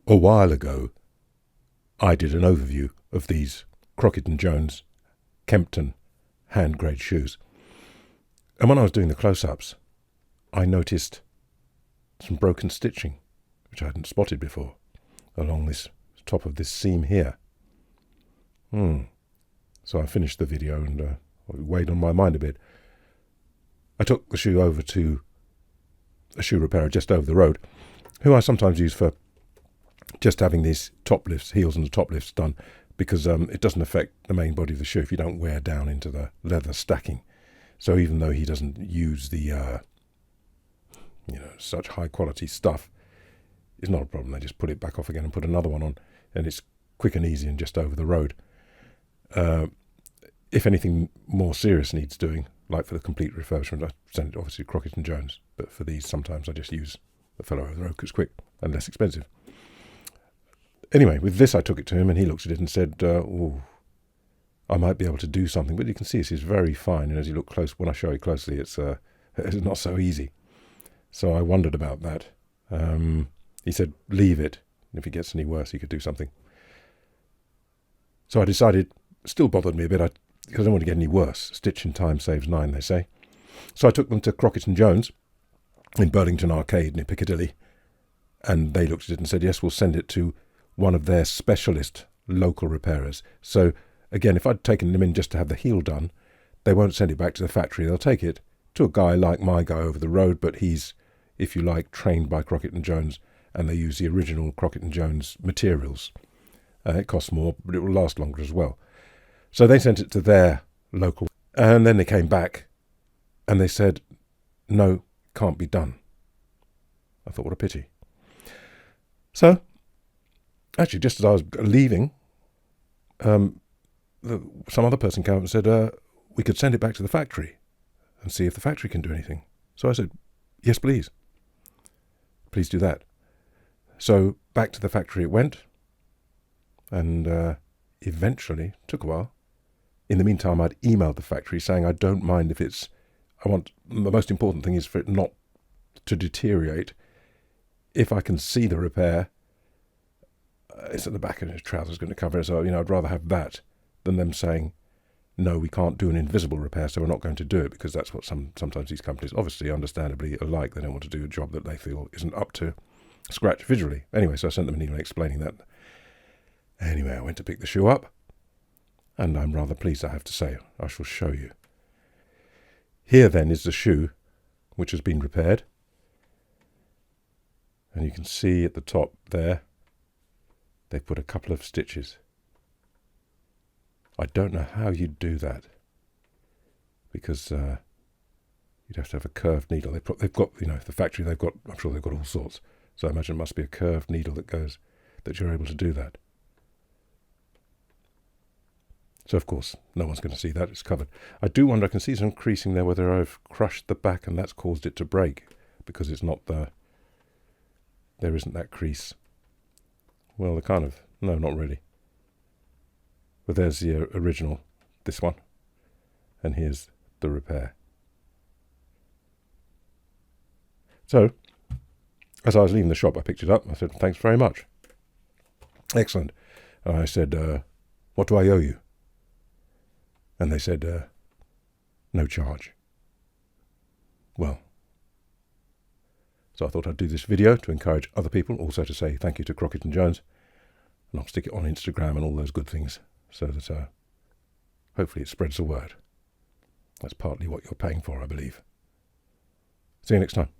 A while ago, I did an overview of these Crockett Jones Kempton hand-grade shoes. And when I was doing the close-ups, I noticed some broken stitching, which I hadn't spotted before, along this top of this seam here. So I finished the video and it weighed on my mind a bit. I took the shoe over to a shoe repairer just over the road, who I sometimes use for just having these top lifts, heels and the top lifts done, because it doesn't affect the main body of the shoe if you don't wear down into the leather stacking. So even though he doesn't use the such high quality stuff, it's not a problem. They just put it back off again and put another one on, and it's quick and easy and just over the road. If anything more serious needs doing, like for the complete refurbishment, I send it obviously to Crockett Jones, but for these sometimes I just use the fellow over the road because it's quick and less expensive. Anyway, with this I took it to him and he looked at it and said, I might be able to do something, but you can see it's very fine, and as you look close, when I show it closely, it's not so easy. So I wondered about that. He said, leave it. If it gets any worse, he could do something. So I decided, still bothered me a bit, because I don't want to get any worse. Stitch in time saves 9, they say. So I took them to Crockett Jones in Burlington Arcade near Piccadilly, and they looked at it and said, yes, we'll send it to one of their specialist local repairers. So again, if I'd taken them in just to have the heel done, they won't send it back to the factory. They'll take it to a guy like my guy over the road, but he's, if you like, trained by Crockett Jones, and they use the original Crockett Jones materials. It costs more, but it will last longer as well. So they sent it to their local, and then they came back and they said, no, can't be done. I thought, what a pity. So actually, just as I was leaving, some other person came up and said, we could send it back to the factory and see if the factory can do anything. So I said, yes, please. Please do that. So back to the factory it went, and eventually, took a while. In the meantime, I'd emailed the factory saying I don't mind if the most important thing is for it not to deteriorate. If I can see the repair, it's at the back of his trousers going to cover it, so I'd rather have that than them saying, no, we can't do an invisible repair, so we're not going to do it, because that's what sometimes these companies, obviously, understandably, are like. They don't want to do a job that they feel isn't up to scratch visually. Anyway, so I sent them an email explaining that. Anyway, I went to pick the shoe up, and I'm rather pleased, I have to say. I shall show you. Here, then, is the shoe, which has been repaired. And you can see at the top there, they've put a couple of stitches. I don't know how you'd do that, because you'd have to have a curved needle. They've got, the factory, I'm sure they've got all sorts. So I imagine it must be a curved needle that you're able to do that. So, of course, no one's going to see that. It's covered. I do wonder, I can see some creasing there, whether I've crushed the back and that's caused it to break, because it's not there isn't that crease. Well, no, not really. But there's the original, this one, and here's the repair. So, as I was leaving the shop, I picked it up. I said, thanks very much. Excellent. And I said, what do I owe you? And they said, no charge. Well, so I thought I'd do this video to encourage other people, also to say thank you to Crockett Jones, and I'll stick it on Instagram and all those good things, so that hopefully it spreads the word. That's partly what you're paying for, I believe. See you next time.